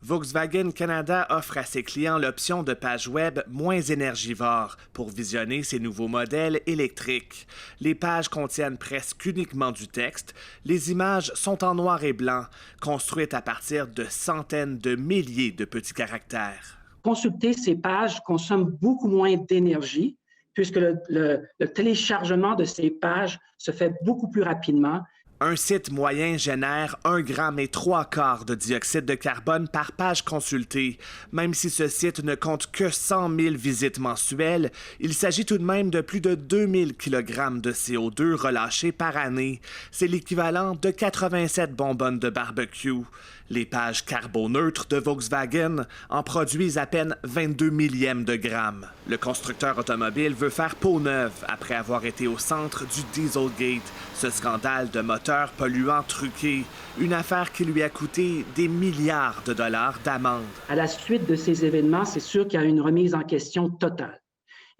Volkswagen Canada offre à ses clients l'option de page web moins énergivore pour visionner ses nouveaux modèles électriques. Les pages contiennent presque uniquement du texte. Les images sont en noir et blanc, construites à partir de centaines de milliers de petits caractères. Consulter ces pages consomme beaucoup moins d'énergie puisque le téléchargement de ces pages se fait beaucoup plus rapidement. Un site moyen génère 1,3 g de dioxyde de carbone par page consultée. Même si ce site ne compte que 100 000 visites mensuelles, il s'agit tout de même de plus de 2000 kg de CO2 relâchés par année. C'est l'équivalent de 87 bonbonnes de barbecue. Les pages carboneutres de Volkswagen en produisent à peine 22 millièmes de gramme. Le constructeur automobile veut faire peau neuve après avoir été au centre du Dieselgate, ce scandale de moteurs polluants truqués, une affaire qui lui a coûté des milliards de dollars d'amende. À la suite de ces événements, c'est sûr qu'il y a une remise en question totale.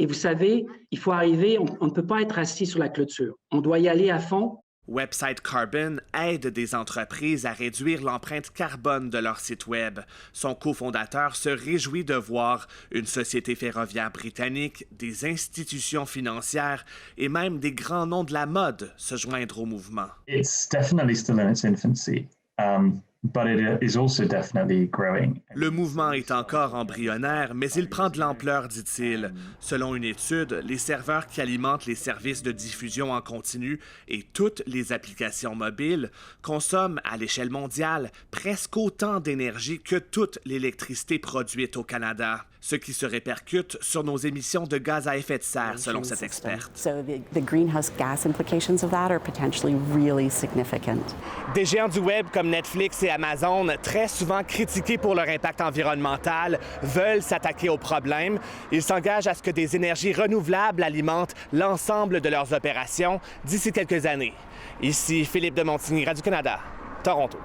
Et vous savez, il faut arriver, on ne peut pas être assis sur la clôture. On doit y aller à fond. Website Carbon aide des entreprises à réduire l'empreinte carbone de leur site web. Son cofondateur se réjouit de voir une société ferroviaire britannique, des institutions financières et même des grands noms de la mode se joindre au mouvement. It's definitely still in its infancy. But it is also definitely growing. Le mouvement est encore embryonnaire, mais il prend de l'ampleur, dit-il. Selon une étude, les serveurs qui alimentent les services de diffusion en continu et toutes les applications mobiles consomment à l'échelle mondiale presque autant d'énergie que toute l'électricité produite au Canada, ce qui se répercute sur nos émissions de gaz à effet de serre, selon cette experte. So the greenhouse gas implications of that are potentially really significant. Des géants du web comme Netflix et Amazon, très souvent critiqués pour leur impact environnemental, veulent s'attaquer au problème. Ils s'engagent à ce que des énergies renouvelables alimentent l'ensemble de leurs opérations d'ici quelques années. Ici Philippe de Montigny, Radio-Canada, Toronto.